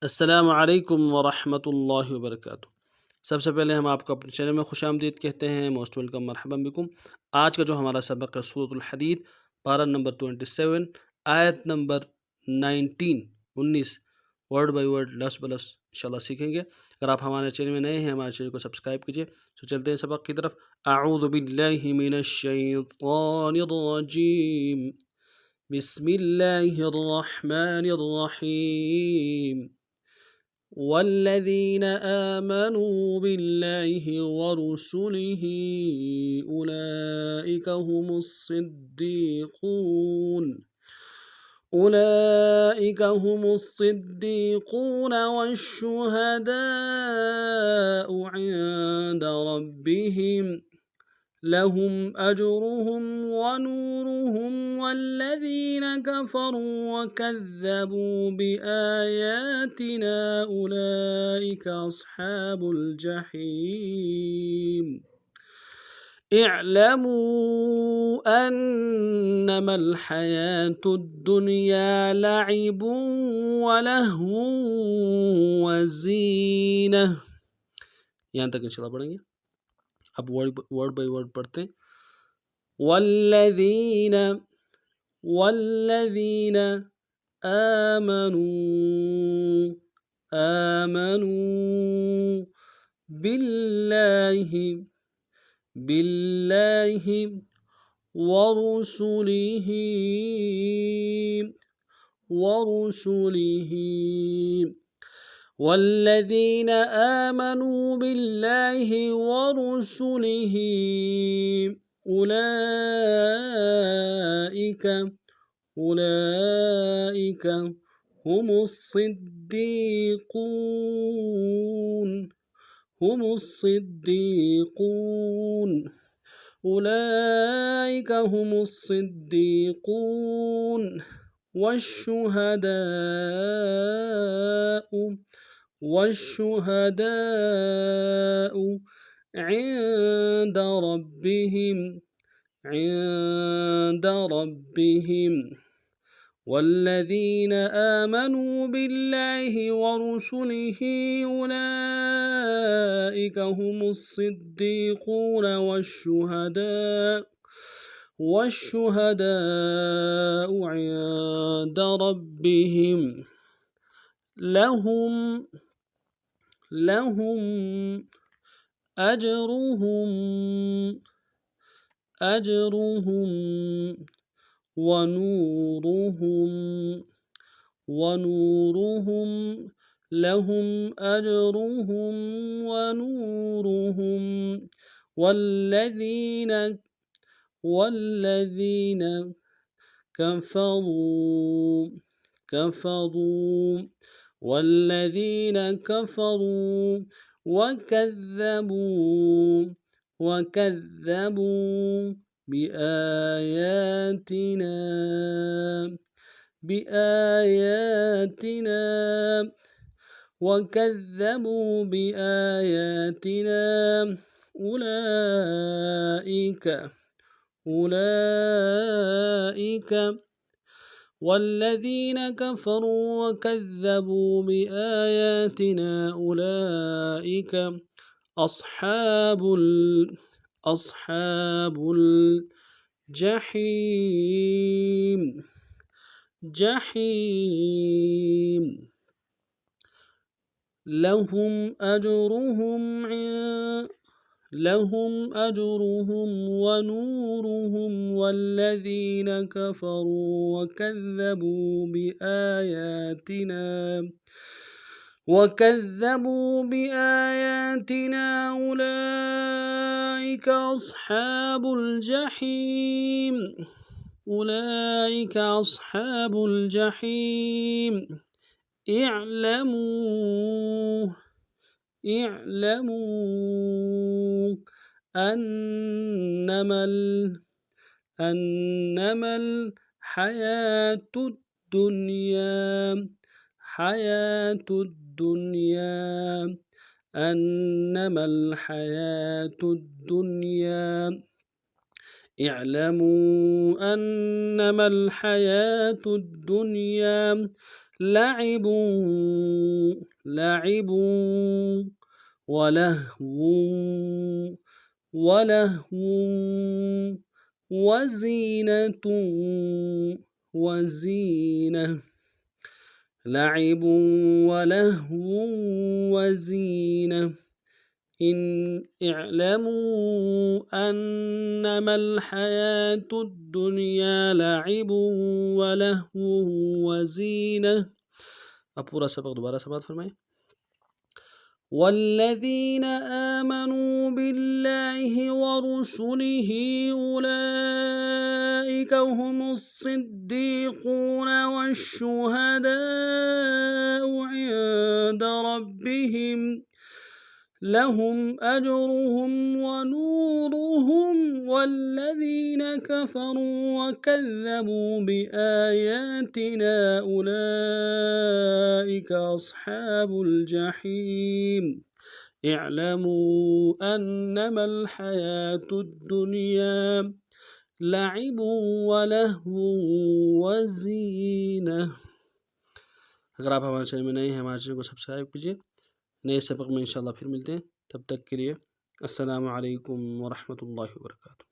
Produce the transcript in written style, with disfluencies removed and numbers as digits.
अस्सलामु अलैकुम वरहमतुल्लाहि वबरकातुहू। सबसे पहले हम आपको अपने चैनल में खुशामदीद कहते हैं। मोस्ट वेलकम, मरहबा बिकुम। आज का जो हमारा सबक है सूरतुल हदीद, पारा नंबर 27, आयत नंबर 19 वर्ड बाय वर्ड, लफ्ज़ ब लफ्ज़ इंशाल्लाह सीखेंगे। अगर आप हमारे चैनल में नए हैं, हमारे चैनल को सब्सक्राइब कीजिए। तो चलते हैं सबक की तरफ। अऊज़ु बिल्लाहि मिनश शैतानिर रजीम, बिस्मिल्लाहिर रहमानिर रहीम। वल्लज़ीन आमनू बिल्लाहि वरुसुलिहि उलाइका हुमुस्सिद्दीक़ून वश्शुहदाउ इंद रब्बिहिम लहुम अजरुहुम वनूरुहुम वल्लज़ीन कफ़रू वकज़्ज़बू बिआयातिना उलाइका अस्हाबुल जहीम। इअलमू अन्नमल हयातुद दुनिया लइबुन व लहवुन व ज़ीनह। यहाँ तक इंशाल्लाह पढ़ेंगे। अब वर्ड बाय वर्ड पढ़ते हैं। वल्लज़ीन आमनू बिल्लाहि वरुसुलिहि वल्लज़ीन आमनू बिल्लाहि वरुसुलिहि उलाइका हुमुस्सिद्दीक़ून उलाइका हुमुस्सिद्दीक़ून वश्शुहदाउ عند ربهم والذين آمنوا بالله ورسله أولئك هم الصديقون والشهداء عند ربهم لهم أجرهم ونورهم لهم أجرهم ونورهم والذين كفروا وكذبوا بآياتنا أولئك والذين كفروا وكذبوا بآياتنا أولئك أصحاب الجحيم. لهم أجرهم ونورهم والذين كفروا وكذبوا بآياتنا أولئك أصحاب الجحيم. اعلموا أنما الحياة الدنيا اعلموا أنما الحياة الدنيا लअबुं लअबुं वलहवुं वलहवुं वज़ीनतुं वज़ीनह लअबुं वलहवुं वज़ीनह इन इअलमू अन्नमल हयातुद दुनिया लअबुं वलहवुं वज़ीनह। अब पूरा सबक दोबारा समाअत फरमाएं। वल्लज़ीन आमनू बिल्लाहि व रुसुलिहि उलाइका हुमुस सिद्दीक़ून वश्शुहदाउ इंद रब्बिहिम लहुम अजरुहुम व नूरुहुम वल्लज़ीन कफ़रू व कज़्ज़बू बिआयातिना उलाइका अस्हाबुल जहीम। इअलमू अन्नमल हयातुद दुनिया लअबुं व लहवुं व ज़ीनह। अगर आप हमारे चैनल में नए हैं, हमारे चैनल को सब्सक्राइब कीजिए। नए सबक में इंशाल्लाह फिर मिलते हैं। तब तक के लिए अस्सलामु अलैकुम व रहमतुल्लाहि व बरकातुहू।